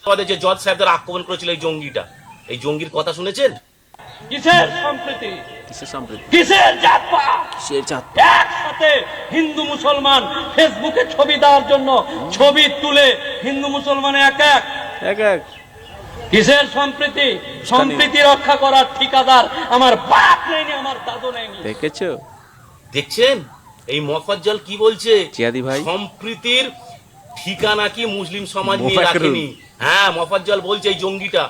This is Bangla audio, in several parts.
আমাদের যে জজ সাহেবদের আক্রমণ করেছিল এই জঙ্গিটা, এই জঙ্গির কথা শুনেছেন? কিসের সম্প্রীতি, কিসের সম্প্রীতি, কিসের জাতপাত? কিসের জাত? একসাথে হিন্দু মুসলমান ফেসবুকে ছবি দেওয়ার জন্য ছবি তুলে হিন্দু মুসলমান এক এক। এক এক কিসের সম্প্রীতি? সম্প্রীতি রক্ষা করার ঠিকাদার আমার বাপ নেয়নি, আমার দাদু নেয়নি। দেখেছো? দেখছেন এই মোফাজ্জল কি বলছে? জিহাদি ভাই সম্প্রীতির ঠিকানা কি মুসলিম সমাজ নিয়ে মোফাজ্জল। রাখেনি। হ্যাঁ, মোফাজ্জল বলছে এই জঙ্গিটা,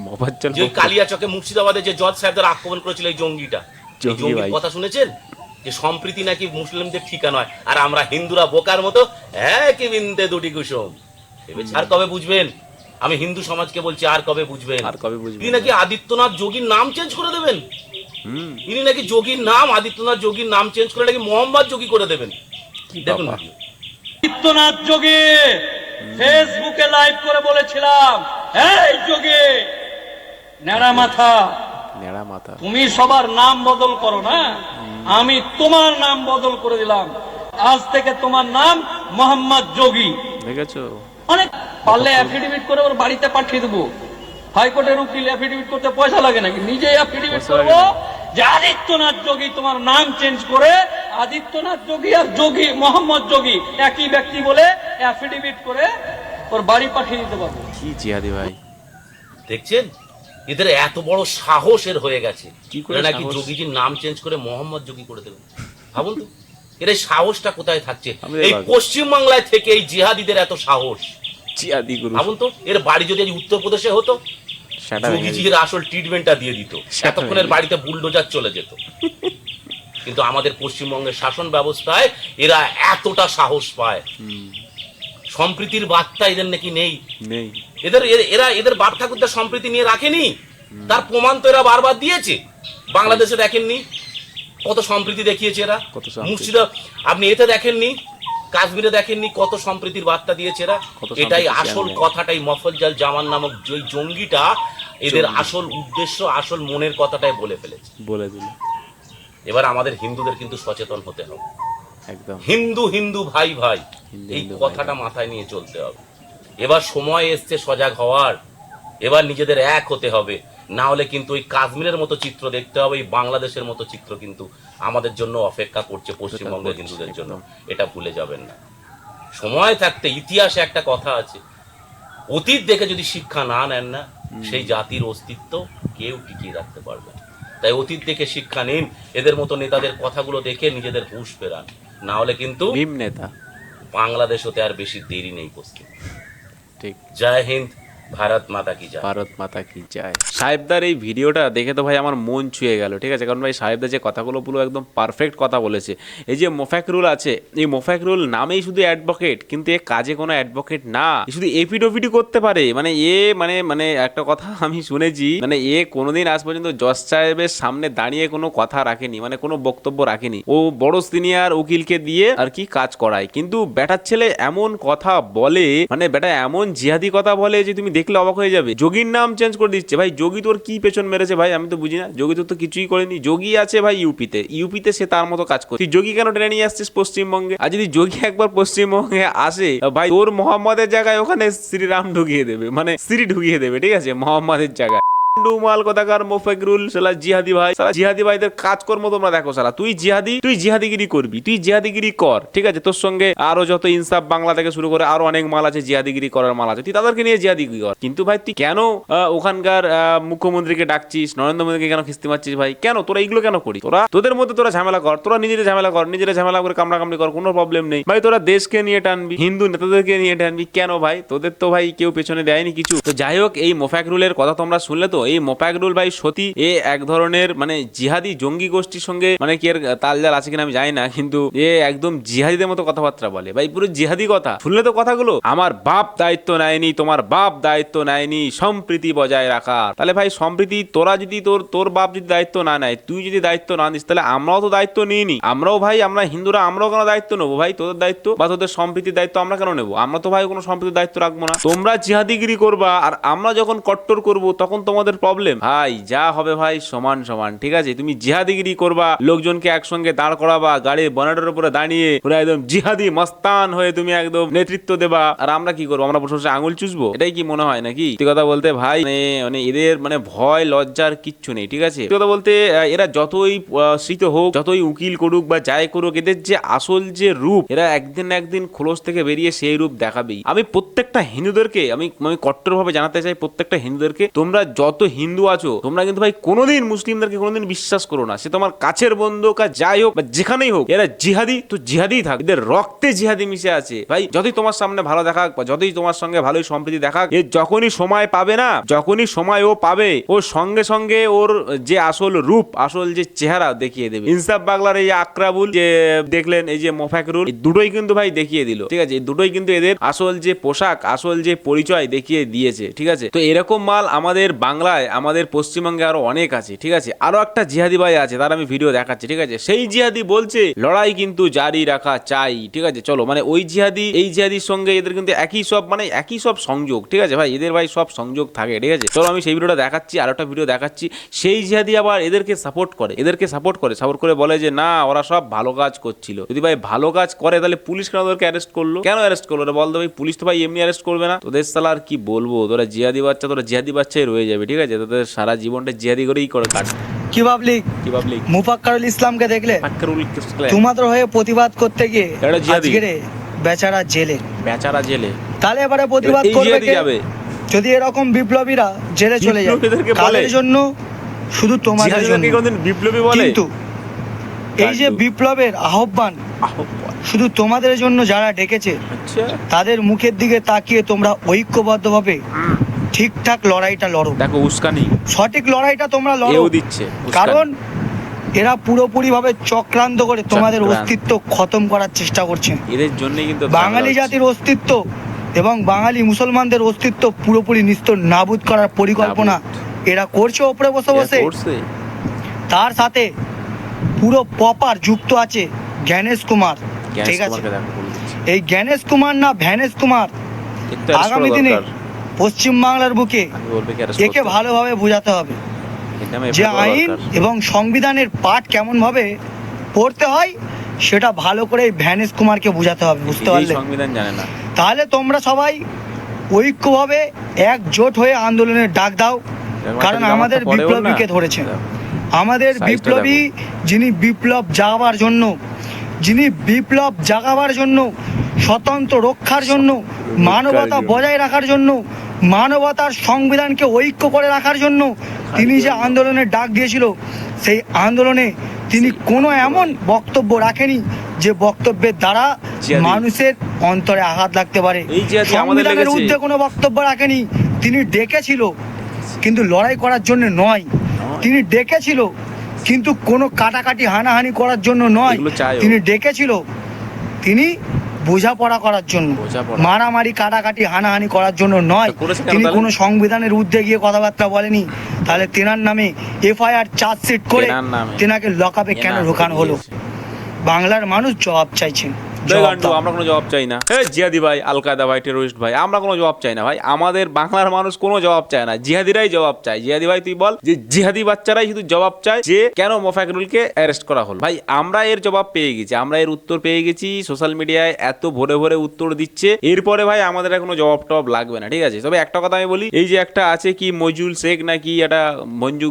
মোফাজ্জল যে কালিয়াচকে মুর্শিদাবাদে যে জজ সাহেবদের আক্রমণ করেছিল এই জঙ্গিটা, এই জঙ্গি জঙ্গির ভাই। কথা শুনেছেন? যে সম্প্রীতি নাকি মুসলিমদের ঠিকানা হয়, আর আমরা হিন্দুরা বোকার মতো একই বিন্দে দুটি কুসুম। ভেবেছি আর কবে বুঝবেন? আমি হিন্দু সমাজকে বলছি, আর কবে বুঝবেন? আর কবে বুঝবেন? তিনি নাকি আদিত্যনাথ যোগীর নাম চেঞ্জ করে দেবেন। ইনি নাকি যোগীর নাম, আদিত্যনাথ যোগীর নাম চেঞ্জ করে নাকি মোহাম্মদ যোগী করে দেবেন। দেখুন বাবা। ভিডিও। আদিত্যনাথ যোগী ফেসবুকে লাইভ করে বলেছিলাম, এই যোগী নেড়া মাথা, নেড়া মাথা, তুমি সবার নাম বদল করো না, আমি তোমার নাম বদল করে দিলাম। আজ থেকে তোমার নাম মোহাম্মদ যোগী। দেখেছো? অনেক পারলে অ্যাফিডেভিট করে ওর বাড়িতে পাঠিয়ে দেবো। হাইকোর্টের উকিল অ্যাফিডেভিট করতে পয়সা লাগে নাকি? নিজে অ্যাফিডেভিট পয়সা করবো লাগে যে আদিত্যনাথ যোগী, তোমার নাম চেঞ্জ করে আদিত্যনাথ যোগী আর যোগী মোহাম্মদ যোগী একই ব্যক্তি বলে অ্যাফিডেভিট করে ওর বাড়ি পাঠিয়ে দিতে পারবো। কি জিহাদি ভাই, দেখছেন এদের এত বড় সাহস এর হয়ে গেছে, কি করে এরা নাকি সাহস? যোগীজির নাম চেঞ্জ করে মোহাম্মদ যোগী করে দেবেন। ভাবুন তো এর এই সাহসটা কোথায় থাকছে? আমি এই ভাবি। পশ্চিম বাংলায় থেকে এই জিহাদিদের এত সাহস। জিহাদি গুরু, ভাবুন তো এর বাড়ি যদি আজ উত্তরপ্রদেশে হতো, সেটা ভেঙে যোগীজির আসল ট্রিটমেন্টটা দিয়ে দিত, সেটা এতক্ষণের ভেঙে বাড়িতে বুলডোজার চলে যেত। কিন্তু আমাদের পশ্চিমবঙ্গের শাসন ব্যবস্থায় এরা এতটা সাহস পায়। সম্প্রীতির বার্তা এদের নাকি নেই। নেই। এদের বাপ ঠাকুরদার সম্প্রীতি নিয়ে রাখেনি, তার প্রমাণ তো এরা বারবার দিয়েছে। বাংলাদেশে দেখেননি কত সম্প্রীতি দেখিয়েছে এরা? কত সম্প্রীতি। মুর্শিদা আপনি এতে দেখেননি, কাশ্মীরে দেখেননি কত সম্প্রীতির বার্তা দিয়েছে এরা? কত এটাই সম্প্রীতি আসল জানেন। কথাটাই মফজ্জল জামান নামক যে জঙ্গিটা এদের আসল উদ্দেশ্য, আসল মনের কথাটাই বলে ফেলেছে। বলে দিল এবার আমাদের হিন্দুদের কিন্তু সচেতন হতে হবে। একদম। হিন্দু হিন্দু ভাই ভাই, হিন্দু এই হিন্দু ভাই কথাটা ভাই। মাথায় নিয়ে চলতে হবে। এবার সময় এসছে সজাগ হওয়ার, এবার নিজেদের এক হতে হবে। না হলে কিন্তু ওই কাশ্মীরের মতো চিত্র দেখতে হবে, এই বাংলাদেশের মতো চিত্র কিন্তু আমাদের জন্য অপেক্ষা করছে পশ্চিমবঙ্গের করছে, হিন্দুদের জন্য। একদম। এটা ভুলে যাবেন না। সময় থাকতে, ইতিহাসে একটা কথা আছে, অতীত দেখে যদি শিক্ষা না নেন না, সেই জাতির অস্তিত্ব কেউ টিকিয়ে রাখতে পারবে না। তাই অতীত দেখে শিক্ষা নিন, এদের মতো নেতাদের কথাগুলো দেখে নিজেদের হুঁশ ফেরান। না হলে কিন্তু ভীম নেতা। বাংলাদেশ হতে আর বেশি দেরি নেই পশ্চিম। ঠিক। জয় হিন্দ, ভারত মাতা কি জয়। ভারত মাতা কি জয়। সাহেবদার এই ভিডিওটা দেখে তো ভাই আমার মন ছুঁয়ে গেল, ঠিক আছে? কারণ ভাই সাহেবদার যে কথাগুলো পুরো একদম পারফেক্ট কথা বলেছে। এই যে মোফাকরুল আছে, এই মোফাকরুল নামেই শুধু অ্যাডভোকেট, কিন্তু এ কাজে কোনো অ্যাডভোকেট না, এ শুধু এপিডোপিডি করতে পারে। মানে এ মানে একটা কথা আমি শুনেছি, মানে এ কোনোদিন আজ পর্যন্ত জজ সাহেবের সামনে দাঁড়িয়ে কোনো কথা রাখেনি, মানে কোনো বক্তব্য রাখেনি। ও বড় সিনিয়র উকিলকে দিয়ে আর কি কাজ করায়, কিন্তু বেটার ছেলে এমন কথা বলে, মানে বেটা এমন জিহাদি কথা বলে যে তুমি দেখলে অবাক হয়ে যাবে। যোগীর নাম চেঞ্জ করে দিচ্ছে। ভাই যোগী তোর কি পেছন মেরেছে ভাই? আমি তো বুঝি না। যোগী তো কিছুই করেনি। যোগী আছে ভাই ইউপিতে সে তার মতো কাজ করে। তুই যোগী কেন টেনে নিয়ে আসছিস পশ্চিমবঙ্গে? আর যদি যোগী একবার পশ্চিমবঙ্গে আসে ভাই, তোর মোহাম্মদের জায়গায় ওখানে শ্রীরাম ঢুকিয়ে দেবে, মানে শ্রী ঢুকিয়ে দেবে, ঠিক আছে, মোহাম্মদের জায়গায়। মাল কথাকার মোফাকরুল শালা জিহাদি ভাই, শালা জিহাদি ভাইদের কাজকর্ম তোমরা দেখো। শালা তুই জিহাদি, তুই জিহাদিগিরি করবি, তুই জিহাদিগিরি কর, ঠিক আছে? তোর সঙ্গে আরো যত ইনসাফ বাংলা থেকে শুরু করে আরো অনেক মাল আছে, জিহাদিগিরি করার মাল আছে, তুই তাদেরকে নিয়ে জিহাদিগিরি কর। কিন্তু ভাই তুই কেন ওখানকার মুখ্যমন্ত্রীকে ডাকছিস, নরেন্দ্র মোদীকে কেন খিস্তি মারছিস ভাই? কেন তোরা এইগুলো কেন করিস? তোরা তোদের মধ্যে তোরা ঝামেলা কর, তোরা নিজেদের ঝামেলা কর, নিজেরা ঝামেলা করে কামড়াকামড়ি কর, কোনো প্রবলেম নেই ভাই। তোরা দেশকে নিয়ে টানবি, হিন্দু নেতাদেরকে নিয়ে টানবি কেন ভাই? তোদের তো ভাই কেউ পেছনে দেয়নি কিছু। তো যাই হোক, এই মোফাকরুলের কথা তোমরা শুনলে তো। এই মোফাকরুল ভাই সত্যি এ এক ধরনের মানে জিহাদি জঙ্গি গোষ্ঠীর সঙ্গে মানে কি এর তালজাল আছে কিনা আমি জানি না, কিন্তু এ একদম জিহাদিদের মতো কথাবার্তা বলে ভাই, পুরো জিহাদি কথা। শুনলে তো কথাগুলো, আমার বাপ দায়িত্ব নেয়নি, তোমার বাপ দায়িত্ব নেয়নি সম্প্রীতি বজায় রাখা। তাহলে ভাই সম্প্রীতি তোরা যদি তোর বাপ যদি দায়িত্ব না নেয়, তুই যদি দায়িত্ব না নিস, তাহলে আমরাও তো দায়িত্ব নিইনি। আমরাও ভাই, আমরা হিন্দুরা আমরাও কেন দায়িত্ব নেবো ভাই? তোদের দায়িত্ব বা তোদের সম্প্রীতির দায়িত্ব আমরা কেন নেবো? আমরা তো ভাই কোনো সম্প্রীতির দায়িত্ব রাখবো না। তোমরা জিহাদিগিরি করবা, আর আমরা যখন কট্টর করবো তখন তোমাদের তোমাদের প্রবলেম? ভাই যা হবে ভাই সমান সমান, ঠিক আছে? তুমি জিহাদিগিরি করবা, লোকজনকে একসঙ্গে দাঁড় করাবা, গাড়ির বনেটের উপরে দাঁড়িয়ে পুরো একদম জিহাদি মস্তান হয়ে তুমি একদম নেতৃত্ব দেবা, আর আমরা কি করবো? আমরা বসে বসে আঙুল চুষবো? এটাই কি মনে হয় নাকি? সত্যি কথা বলতে ভাই মানে এদের মানে ভয় লজ্জার কিচ্ছু নেই, ঠিক আছে? সত্যি কথা বলতে এরা যতই শীত হোক, যতই উকিল করুক বা যাই করুক, এদের যে আসল যে রূপ, এরা একদিন না একদিন খোলস থেকে বেরিয়ে সেই রূপ দেখাবেই। আমি প্রত্যেকটা হিন্দুদেরকে আমি কট্টরভাবে জানাতে চাই, প্রত্যেকটা হিন্দুদেরকে, তোমরা যত হিন্দু আছো তোমরা কিন্তু ভাই কোনোদিন মুসলিমদেরকে কোনোদিন বিশ্বাস করো না। সে তোমার কাছের বন্ধু বা যাই হোক বা যেখানেই হোক, এরা জিহাদি তো জিহাদিই থাক, এদের রক্তে জিহাদি মিশে আছে ভাই। যতই তোমার সামনে ভালো দেখাক বা যতই তোমার সঙ্গে ভালোই সম্প্রীতি দেখাক, এ যখনই সময় পাবে না, যখনই সময় ও পাবে, ও সঙ্গে সঙ্গে ওর যে আসল রূপ, আসল যে চেহারা দেখিয়ে দেবে। ইনসাফ বাংলার এই আক্রাবুল যে দেখলেন, এই যে মোফাকরুল, এই দুটোই কিন্তু ভাই দেখিয়ে দিল, ঠিক আছে? এই দুটোই কিন্তু এদের আসল যে পোশাক, আসল যে পরিচয় দেখিয়ে দিয়েছে, ঠিক আছে? তো এরকম মাল আমাদের বাংলায়, আমাদের পশ্চিমবঙ্গে আরো অনেক আছে, ঠিক আছে? আরো একটা জিহাদি ভাই আছে, তার আমি ভিডিও দেখাচ্ছি, ঠিক আছে? সেই জিহাদি বলছে লড়াই কিন্তু জারি রাখা চাই, ঠিক আছে? চলো, মানে ওই জিহাদি এই জিহাদির সঙ্গে এদের কিন্তু একই সব, মানে একই সব সংযোগ, ঠিক আছে ভাই? এদের ভাই সব সংযোগ থাকে, ঠিক আছে? চলো আমি সেই ভিডিওটা দেখাচ্ছি, আর একটা ভিডিও দেখাচ্ছি। সেই জিহাদি আবার এদেরকে সাপোর্ট করে, সাপোর্ট করে বলে যে না, ওরা সব ভালো কাজ করছিল। যদি ভাই ভালো কাজ করে তাহলে পুলিশ কেন ওদেরকে অ্যারেস্ট করলো? কেন অ্যারেস্ট করলো রে বলতো ভাই? পুলিশ তো ভাই এমনি অ্যারেস্ট করবে না। তোদের সালা আর কি বলবো, তোরা জিহাদি বাচ্চাই রয়ে যাবে, ঠিক আছে? তোদের সারা জীবনটা জিহাদি করেই করে কাটবে। কি পাবলিক মুফাক্কারুল ইসলামকে দেখলে তোমাদের হয়ে প্রতিবাদ করতে গিয়ে আজকে বেচারা জেলে। তাহলে এবারে প্রতিবাদ করবে কে? যদি এরকম বিপ্লবীরা জেলে চলে যায়, কাদের জন্য? শুধু তোমাদের জন্য। বিপ্লবী বলে? কিন্তু এই যে বিপ্লবের আহ্বান শুধু তোমাদের জন্য যারা ডেকেছে, তাদের মুখের দিকে তাকিয়ে তোমরা ঐক্যবদ্ধভাবে ঠিকঠাক লড়াইটা লড়ো। দেখো উস্কানি, সঠিক লড়াইটা তোমরা লড়ো, কারণ এরা পুরোপুরি ভাবে চক্রান্ত করে তোমাদের অস্তিত্ব খতম করার চেষ্টা করছে। এদের জন্যই কিন্তু বাঙালি জাতির অস্তিত্ব এবং বাঙালি মুসলমানদের অস্তিত্ব পুরোপুরি নিস্তর নাবুদ করার পরিকল্পনা এরা করছে ওপরে বসে বসে। তার সাথে পুরো প্রপার যুক্ত আছে জ্ঞানেশ কুমার, ঠিক আছে? এই জ্ঞানেশ কুমার না ভ্যানেশ কুমার আগামী দিনে পশ্চিম বাংলার বুকে একে ভালোভাবে বোঝাতে হবে যে আইন এবং সংবিধানের পাঠ কেমন ভাবে পড়তে হয়, সেটা ভালো করে ভ্যানেশ কুমারকে বোঝাতে হবে, বুঝতে পারলে? সংবিধান জানে না। তাহলে তোমরা সবাই ঐক্যভাবে একজোট হয়ে আন্দোলনের ডাক দাও, কারণ আমাদের বিপ্লবীকে ধরেছে। আমাদের বিপ্লবী, যিনি বিপ্লব জাগাবার জন্য, স্বতন্ত্র রক্ষার জন্য, মানবতা বজায় রাখার জন্য, মানবতার সংবিধানকে ঐক্য করে রাখার জন্য তিনি যে আন্দোলনের ডাক দিয়েছিল, সেই আন্দোলনে তিনি কোনো এমন বক্তব্য রাখেনি যে বক্তব্যের দ্বারা মানুষের অন্তরে আঘাত লাগতে পারে। সংবিধানের ঊর্ধ্বে কোনো বক্তব্য রাখেনি। তিনি ডেকেছিল কিন্তু লড়াই করার জন্য নয়, তিনি ডেকেছিল কিন্তু কোনো কাটাকাটি হানাহানি করার জন্য নয়, তিনি ডেকেছিল তিনি বোঝাপড়া করার জন্য, মারামারি কাটাকাটি হানাহানি করার জন্য নয়। তিনি কোনো সংবিধানের ঊর্ধ্বে গিয়ে কথাবার্তা বলেনি। তাহলে তেনার নামে এফআইআর চার্জশিট করে তেনাকে লকআপে কেন ঢোকানো হলো? বাংলার মানুষ জবাব চাইছেন। আমরা কোনো জবাব চাই না। জিহাদি ভাই, আল কায়দা ভাই, টেরোরিস্ট ভাই, আমরা কোনো জবাব চাই না ভাই। আমাদের বাংলার মানুষ কোনো জবাব চায় না, জিহাদিরাই জবাব চায়। জিহাদি ভাই তুই বল, যে জিহাদি বাচ্চারাই শুধু জবাব চায় যে কেন মোফাকরুলকে অ্যারেস্ট করা হলো। ভাই আমরা এর জবাব পেয়ে গেছি, আমরা এর উত্তর পেয়ে গেছি। সোশ্যাল মিডিয়ায় এত ভরে ভরে উত্তর দিচ্ছে, এরপরে ভাই আমাদের কোনো জবাব টবাব লাগবে না, ঠিক আছে? তবে একটা কথা আমি বলি, এই যে একটা আছে কি মজুল শেখ নাকি এটা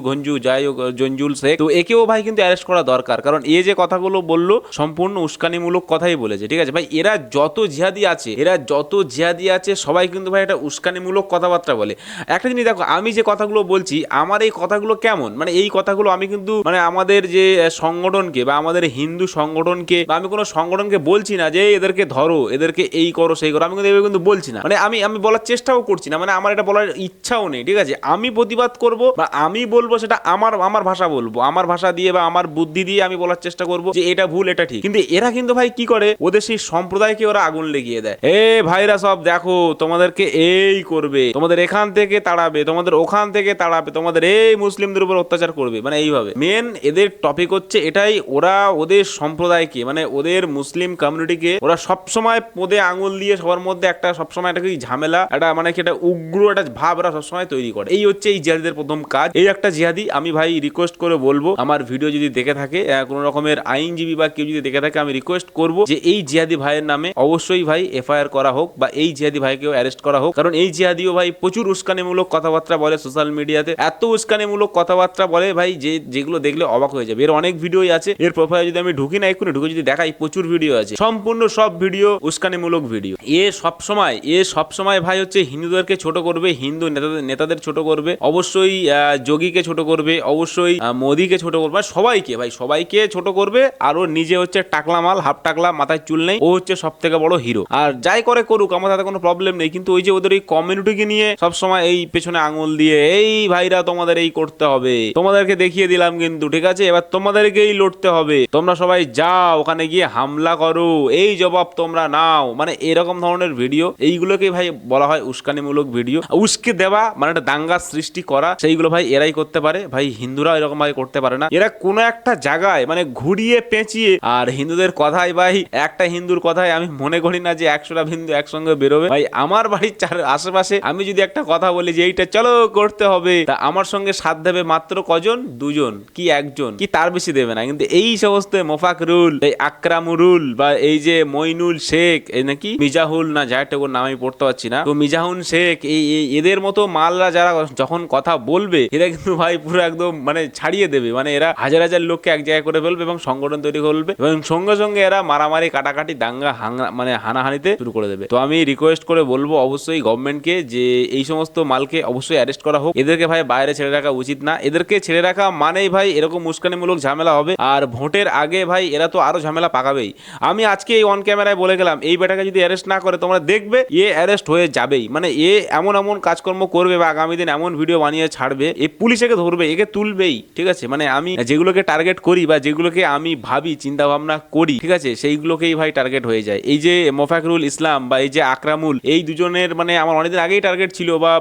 ঘঞ্জু যাই হোক, জঞ্জুল শেখ, তো একেও ভাই কিন্তু অ্যারেস্ট করা দরকার, কারণ এ যে কথাগুলো বললো সম্পূর্ণ উস্কানিমূলক কথাই বলেছে, ঠিক আছে ভাই? এরা যত জিহাদি আছে সবাই কিন্তু ভাই এটা উস্কানিমূলক কথাবার্তা বলে। একটা জিনিস দেখো, আমি যে কথাগুলো বলছি, আমার এই কথাগুলো কেমন, মানে এই কথাগুলো আমি কিন্তু মানে আমাদের যে সংগঠনকে বা আমাদের হিন্দু সংগঠনকে বা আমি কোনো সংগঠনকে বলছি না যে এদেরকে ধরো, এদেরকে এই করো সেই করো, আমি কিন্তু এভাবে কিন্তু বলছি না। মানে আমি বলার চেষ্টাও করছি না, মানে আমার এটা বলার ইচ্ছাও নেই, ঠিক আছে? আমি প্রতিবাদ করব বা আমি বলবো, সেটা আমার ভাষা বলবো, আমার ভাষা দিয়ে বা আমার বুদ্ধি দিয়ে আমি বলার চেষ্টা করবো যে এটা ভুল এটা ঠিক। কিন্তু এরা কিন্তু ভাই কি করে, ওদের সেই সম্প্রদায়কে ওরা আগুন লেগিয়ে দেয়। এ ভাইরা সব দেখো, তোমাদেরকে এই করবে, তোমাদের এখান থেকে তাড়াবে, তোমাদের ওখান থেকে তাড়াবে, তোমাদের এই মুসলিমদের উপর অত্যাচার করবে, মানে এইভাবে মেন এদের টপিক হচ্ছে এটাই। ওরা ওদের সম্প্রদায়কে মানে ওদের মুসলিম কমিউনিটিকে ওরা সবসময় পদে আঙুল দিয়ে সবার মধ্যে একটা সবসময় একটা কি ঝামেলা, একটা মানে কি একটা উগ্র একটা ভাব ওরা সবসময় তৈরি করে। এই হচ্ছে এই জিহাদিদের প্রথম কাজ। এই একটা জিহাদি আমি ভাই রিকোয়েস্ট করে বলবো, আমার ভিডিও যদি দেখে থাকে কোনো রকমের আইনজীবী বা কেউ যদি দেখে থাকে, আমি রিকোয়েস্ট করব যে এই জিহাদি ভাইয়ের নামে অবশ্যই ভাই এফআইআর করা হোক বা এই জিহাদি ভাইকেও অ্যারেস্ট করা হোক। কারণ এই জিহাদিও ভাই প্রচুর উস্কানিমূলক কথাবার্তা বলে সোশ্যাল মিডিয়াতে, এত উস্কানিমূলক কথাবার্তা বলে ভাই যেগুলো দেখলে অবাক হয়ে যাবে। এর অনেক ভিডিওই আছে, এর প্রোফাইলে যদি আমি ঢুকি না এক্ষুনি ঢুকে যদি দেখাই প্রচুর ভিডিও আছে, সম্পূর্ণ সব ভিডিও উস্কানিমূলক ভিডিও। এ সবসময় ভাই হচ্ছে হিন্দুদেরকে ছোট করবে, হিন্দু নেতাদের ছোট করবে, অবশ্যই যোগীকে ছোট করবে, অবশ্যই মোদিকে ছোট করবে, সবাইকে ভাই সবাইকে ছোট করবে। আর ও নিজে হচ্ছে টাকলা মাল, হাফ টাকলা, মাথায় চুল নেই, ও হচ্ছে সব থেকে বড় হিরো। আর যাই করে করুক আমার তাতে কোনো প্রবলেম নেই, কিন্তু ওই যে ওদের এই কমিউনিটিকে নিয়ে সবসময় এই পেছনে আঙুল দিয়ে এই ভাইরা তোমাদের এই করতে হবে, তোমাদেরকে দেখিয়ে দিলাম কিন্তু ঠিক আছে, এবার তোমাদেরকেই লড়তে হবে, তোমরা সবাই যাও ওখানে গিয়ে হামলা করো, এই জবাব তোমরা নাও, মানে এরকম ধরনের ভিডিও, এইগুলোকে ভাই বলা হয় উস্কানিমূলক ভিডিও। উস্কে দেওয়া মানে একটা দাঙ্গা সৃষ্টি করা, সেইগুলো ভাই এরাই করতে পারে ভাই, হিন্দুরা এরকম ভাই করতে পারে না। এরা কোনো একটা জায়গায় মানে ঘুরিয়ে পেঁচিয়ে, আর হিন্দুদের কথাই ভাই একটা হিন্দুর কথাই আমি মনে করি না যে 100টা হিন্দু একসঙ্গে বেরোবে ভাই। আমার বাড়ির আশেপাশে আমি যদি একটা কথা বলি যে এইটা চলো করতে হবে, তা আমার সঙ্গে সাথ দেবে মাত্র কজন, দুজন কি একজন কি তার বেশি দেবে না। কিন্তু এই সমস্ত মোফাকরুল, এই আকরামুরুল বা এই যে মইনুল শেখ, এই নাকি মিজাহুল না যাইটার নাম আমি পড়তে পারছি না, তো মিজাহুন শেখ, এই এদের মতো মালরা যারা যখন কথা বলবে এরা কিন্তু ভাই পুরো একদম মানে ছাড়িয়ে দেবে, মানে এরা হাজার হাজার লোককে এক জায়গায় করে ফেলবে এবং সংগঠন তৈরি করবে এবং সঙ্গে সঙ্গে এরা মারামারি কাটাকাটি দাঙ্গা মানে হানাহানিতে শুরু করে দেবে। তো আমি রিকোয়েস্ট করে বলবো অবশ্যই গভর্নমেন্টকে যে এই সমস্ত মালকে অবশ্যই অ্যারেস্ট করা হোক, এদেরকে ভাই বাইরে ছেড়ে রাখা উচিত না। এদেরকে ছেড়ে রাখা মানেই ভাই এরকম উস্কানিমূলক ঝামেলা হবে, আর ভোটের আগে ভাই এরা তো আরো ঝামেলা পাকাবেই। আমি আজকে এই অন ক্যামেরায় বলে গেলাম এই বেটাকে যদি অ্যারেস্ট না করে তোমরা দেখবে এ অ্যারেস্ট হয়ে যাবেই, মানে এ এমন এমন কাজকর্ম করবে বা আগামী দিন এমন ভিডিও বানিয়ে ছাড়বে, এ পুলিশ একে ধরবে, একে তুলবেই, ঠিক আছে। মানে আমি যেগুলোকে টার্গেট করি বা যেগুলোকে আমি ভাবি চিন্তা ভাবনা করি, ঠিক আছে, সেইগুলোকেই ভাই টার্গেট হয়ে যায়। এই যে মোফাকরুল ইসলাম বা এই যে আকরামুল, এই দুজনের মানে আমার অনেকদিন আগেই টার্গেট ছিল, বা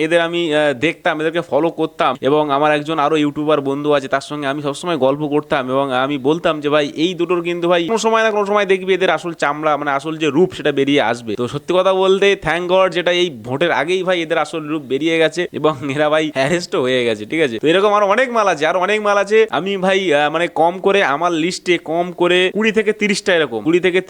এদের আমি দেখতাম, এদেরকে ফলো করতাম, এবং আমার একজন আরো ইউটিউবার বন্ধু আছে তার সঙ্গে আমি সবসময় গল্প করতাম এবং আমি বলতাম যে ভাই এই দুটোর কিন্তু ভাই কোনো সময় না কোনো সময় দেখবি এদের আসল চামড়া মানে আসল যে রূপ সেটা বেরিয়ে আসবে। তো সত্যি কথা বলতে থ্যাংক গড যেটা এই ভোটের আগেই ভাই এদের আসল রূপ বেরিয়ে গেছে এবং এরা ভাই অ্যারেস্টও হয়ে গেছে, ঠিক আছে। তো এরকম আরো অনেক মাল আছে, আর অনেক মাল আছে। আমি ভাই মানে কম করে আমার লিস্টে কম করে 20 থেকে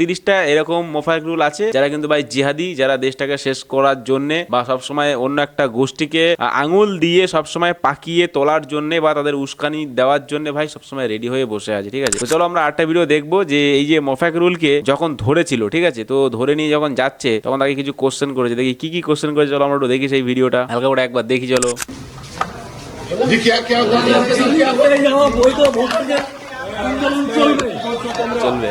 30টা এরকম মোফাকরুল আছে যারা কিন্তু ভাই জিহাদি, যারা দেশটাকে শেষ করার জন্য বা সবসময় অন্য একটা গোষ্ঠীকে আঙুল দিয়ে সবসময় পাকিয়ে তোলার জন্য বা তাদের উস্কানি দেওয়ার জন্য ভাই সবসময় রেডি হয়ে বসে আছে, ঠিক আছে। তো চলো আমরা আরেকটা ভিডিও দেখবো যে এই যে মোফাকরুলকে যখন ধরেছিল, ঠিক আছে, তো ধরে নিয়ে যখন যাচ্ছে তখন তাকে কিছু কোশ্চেন করেছে, দেখি কি কোশ্চেন করেছে, চলো আমরা একটু দেখি সেই ভিডিওটা, হালকা করে একবার দেখি চলো। চলবে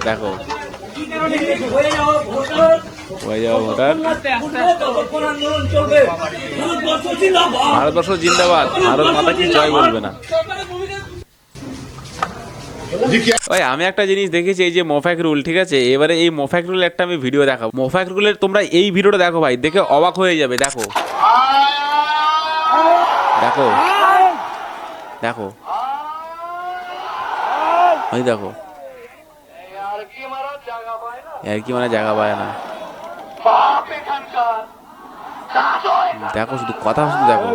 দেখো হয়ে যাওয়া ভোটার, ভারতবর্ষ জিন্দাবাদ, ভারত মাতা কি জয় বলবে না। ভাই আমি একটা জিনিস দেখেছি এই যে মোফাকরুল, ঠিক আছে, এবারে এই মোফাকরুল একটা আমি ভিডিও দেখাবো, মোফাকরুলের তোমরা এই ভিডিওটা দেখো ভাই, দেখে অবাক হয়ে যাবে। দেখো দেখো দেখো ওই দেখো আর কি মানে জায়গা পায় না, দেখো শুধু কথা শুধু দেখো,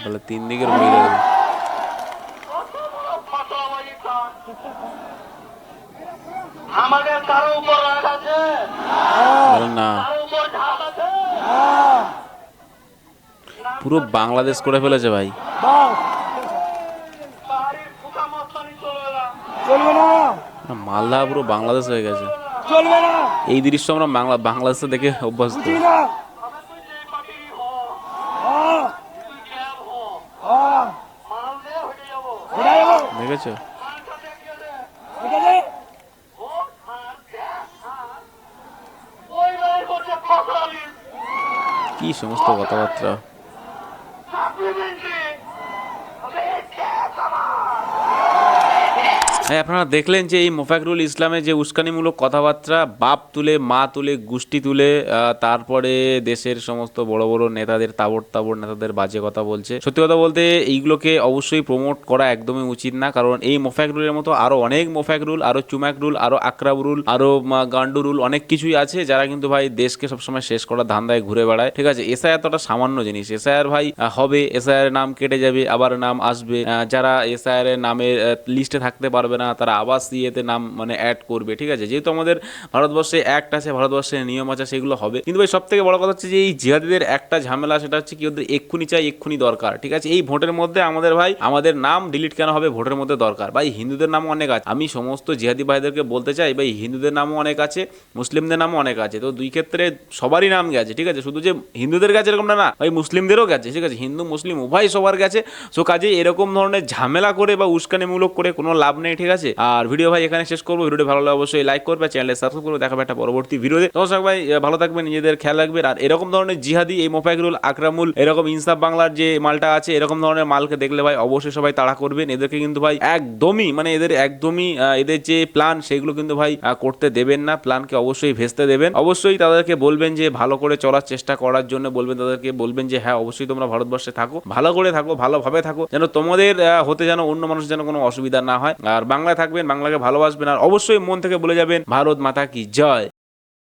বলে 3 দিকের মহিলা আমাদের কারো উপর রাগ আছে না, পুরো বাংলাদেশ করে ফেলেছে ভাই, মালদা পুরো বাংলাদেশ হয়ে গেছে। এই দৃশ্য আমরা বাংলাদেশে দেখে অভ্যস্ত, দেখেছো কি সমস্ত কথাবার্তা। হ্যাঁ, আপনারা দেখলেন যে এই মোফাকরুল ইসলামের যে উস্কানিমূলক কথাবার্তা, বাপ তুলে মা তুলে গোষ্ঠী তুলে তারপরে দেশের সমস্ত বড় বড় নেতাদের তাবড় নেতাদের বাজে কথা বলছে। সত্যি কথা বলতে এইগুলোকে অবশ্যই প্রমোট করা একদমই উচিত না, কারণ এই মোফাকরুলের মতো আরো অনেক মোফাকরুল, আরো চুমাকরুল, আরো আকরাবরুল, আরো গান্ডুরুল অনেক কিছুই আছে যারা কিন্তু ভাই দেশকে সবসময় শেষ করার ধান্দায় ঘুরে বেড়ায়। ঠিক আছে, এসআইআর তো একটা সামান্য জিনিস, এসআইআর ভাই হবে, এসআইআর নাম কেটে যাবে, আবার নাম আসবে, যারা এসআইআর এর নামের লিস্টে থাকতে পারবে না তারা আবার সিএতে নাম মানে অ্যাড করবে। ঠিক আছে, যেহেতু আমাদের ভারতবর্ষে অ্যাক্ট আছে, ভারতবর্ষের নিয়ম আছে, সেগুলো হবে। কিন্তু ভাই সব থেকে বড় কথা হচ্ছে যে এই জিহাদিদের একটা ঝামেলা, সেটা হচ্ছে কি ওদের এক্ষুনি চাই, এক্ষুনি দরকার। ঠিক আছে, এই ভোটের মধ্যে আমাদের ভাই আমাদের নাম ডিলিট কেন হবে, ভোটের মধ্যে দরকার। ভাই হিন্দুদের নামও অনেক আছে, আমি সমস্ত জিহাদি ভাইদেরকে বলতে চাই ভাই হিন্দুদের নামও অনেক আছে, মুসলিমদের নামও অনেক আছে, তো দুই ক্ষেত্রে সবারই নাম গেছে। ঠিক আছে, শুধু যে হিন্দুদের গেছে এরকম না, ভাই মুসলিমদেরও গেছে। ঠিক আছে, হিন্দু মুসলিম উভয় সবার গেছে। সো কাজে এরকম ধরনের ঝামেলা করে বা উস্কানিমূলক করে কোনো লাভ নেই। ঠিক আছে, আর ভিডিও ভাই এখানে শেষ করবো। ভিডিওটি ভালো লাগলে অবশ্যই লাইক করবে, চ্যানেলে সাবস্ক্রাইব করবে। দেখাবে একটা পরবর্তী ভিডিওতে। দর্শক ভাই ভালো থাকবেন, নিজেদের খেয়াল রাখবেন। আর এরকম ধরনের জিহাদি এই মোফাকরুল, আকরামুল, এরকম ইনসাফ বাংলার যে মালটা আছে, এরকম ধরনের মালকে দেখলে ভাই অবশ্যই সবাই তাড়া করবেন। এদেরকে কিন্তু ভাই একদমই মানে এদের একদমই এদের যে প্ল্যান সেগুলো কিন্তু ভাই করতে দেবেন না, প্ল্যানকে অবশ্যই ভেস্তে দেবেন। অবশ্যই তাদেরকে বলবেন যে ভালো করে চলার চেষ্টা করার জন্য বলবেন, তাদেরকে বলবেন যে হ্যাঁ অবশ্যই তোমরা ভারতবর্ষে থাকো, ভালো করে থাকো, ভালোভাবে থাকো, যেন তোমাদের হতে যেন অন্য মানুষ যেন কোনো অসুবিধা না হয়। আর বাংলায় থাকবেন, বাংলাকে ভালোবাসবেন, আর অবশ্যই মন থেকে বলে যাবেন ভারত মাতা কি জয়।